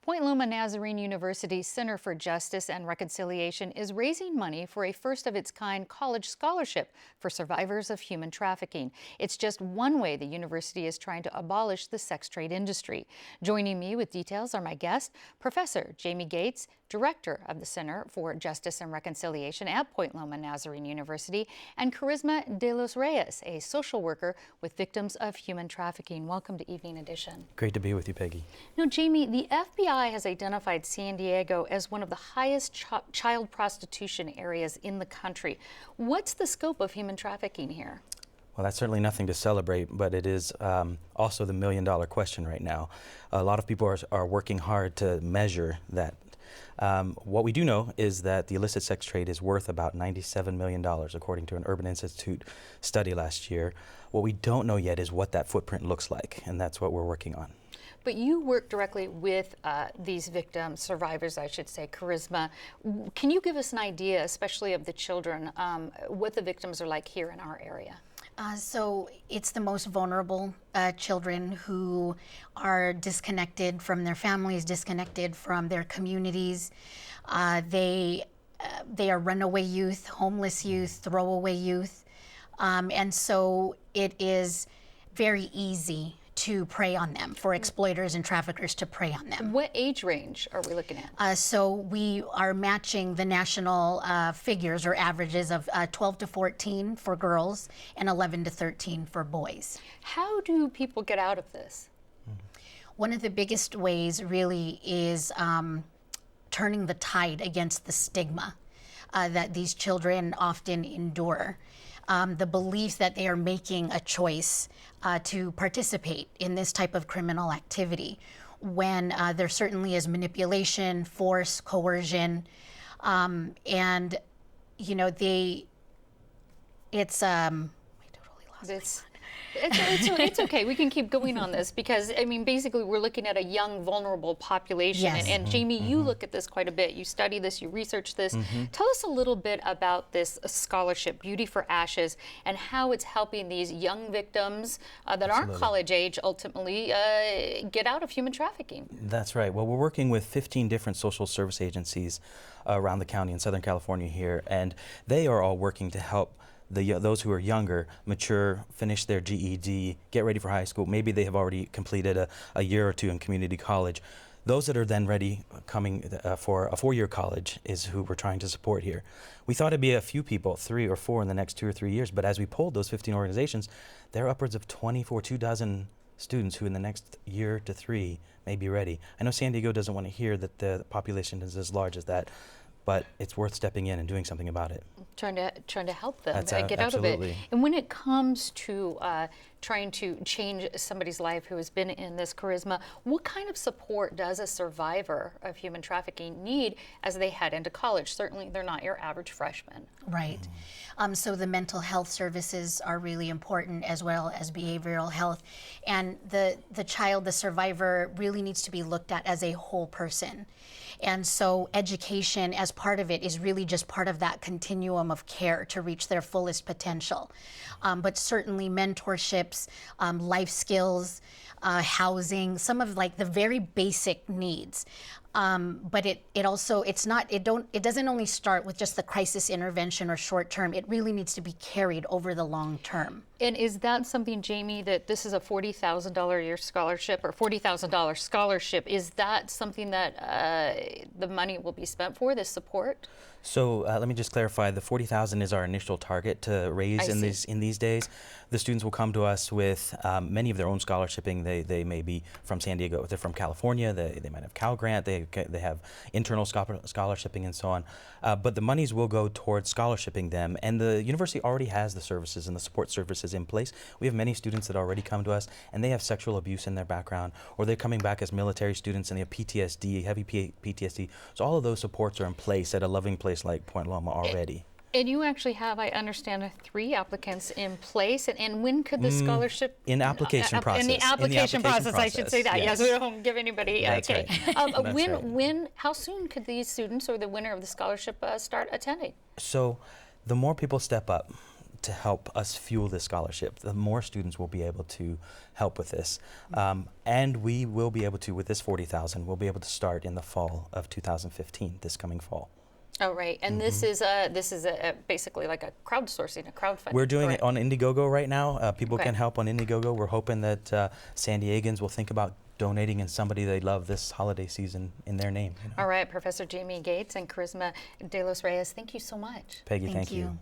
Point Loma Nazarene University's Center for Justice and Reconciliation is raising money for a first-of-its-kind college scholarship for survivors of human trafficking. It's just one way the university is trying to abolish the sex trade industry. Joining me with details are my guest, Professor Jamie Gates, Director of the Center for Justice and Reconciliation at Point Loma Nazarene University, and Charisma De Los Reyes, a social worker with victims of human trafficking. Welcome to Evening Edition. Great to be with you, Peggy. Now, Jamie, the FBI has identified San Diego as one of the highest child prostitution areas in the country. What's the scope of human trafficking here? Well, that's certainly nothing to celebrate, but it is also the million-dollar question right now. A lot of people are working hard to measure that. What we do know is that the illicit sex trade is worth about $97 million, according to an Urban Institute study last year. What we don't know yet is what that footprint looks like, and that's what we're working on. But you work directly with these victims, survivors, I should say, Charisma. Can you give us an idea, especially of the children, what the victims are like here in our area? So it's the most vulnerable children who are disconnected from their families, disconnected from their communities. They are runaway youth, homeless youth, throwaway youth. And so it is very easy to prey on them, for exploiters and traffickers to prey on them. What age range are we looking at? So we are matching the national figures or averages of 12 to 14 for girls and 11 to 13 for boys. How do people get out of this? One of the biggest ways really is turning the tide against the stigma that these children often endure. The belief that they are making a choice to participate in this type of criminal activity when there certainly is manipulation, force, coercion, and you know, I totally lost This. It's okay. We can keep going on this because, I mean, basically we're looking at a young, vulnerable population. Yes. And Jamie, you look at this quite a bit. You study this, you research this. Tell us a little bit about this scholarship, Beauty for Ashes, and how it's helping these young victims that aren't college age ultimately get out of human trafficking. That's right. Well, we're working with 15 different social service agencies around the county in Southern California here, and they are all working to help those who are younger mature, finish their GED, get ready for high school. Maybe they have already completed a year or two in community college. Those that are then ready coming for a four-year college is who we're trying to support here. We thought it'd be a few people, 3 or 4 in the next 2 or 3 years, but as we polled those 15 organizations, there are upwards of 2 dozen students who in the next year to 3 may be ready. I know San Diego doesn't want to hear that the population is as large as that, but it's worth stepping in and doing something about it. Trying to help them get absolutely. out of it. And when it comes to trying to change somebody's life who has been in this Charisma, what kind of support does a survivor of human trafficking need as they head into college? Certainly they're not your average freshman. Right. So the mental health services are really important, as well as behavioral health. And the child, the survivor, really needs to be looked at as a whole person. And so education as part of it is really just part of that continuum of care to reach their fullest potential. But certainly mentorships, life skills, housing, some of like the very basic needs. But it doesn't only start with just the crisis intervention or short term. It really needs to be carried over the long term. And is that something, Jamie, that this is a $40,000 a year scholarship or $40,000 scholarship? Is that something that the money will be spent for, this support? So let me just clarify, the $40,000 is our initial target to raise in these days. The students will come to us with many of their own scholarshiping. They may be from San Diego, they're from California, they might have Cal Grant, they have internal scholarshiping and so on. But the monies will go towards scholarshiping them, and the university already has the services and the support services in place. We have many students that already come to us and they have sexual abuse in their background, or they're coming back as military students and they have PTSD, heavy PTSD. So all of those supports are in place at a loving place like Point Loma already. And you actually have, I understand, 3 applicants in place. And when could the scholarship? In application process. In the application process, I should say that. Yes, we don't give anybody. That's okay. Right. How soon could these students or the winner of the scholarship start attending? So the more people step up to help us fuel this scholarship. The more students will be able to help with this. And we will be able to, with this $40,000, we'll be able to start in the fall of 2015, this coming fall. Oh, right. And this is basically like a crowdsourcing, a crowdfunding. We're doing correct? it on Indiegogo right now. People Okay. can help on Indiegogo. We're hoping that San Diegans will think about donating in somebody they love this holiday season in their name. All right, Professor Jamie Gates and Charisma De Los Reyes, thank you so much. Peggy, Thank thank you. you.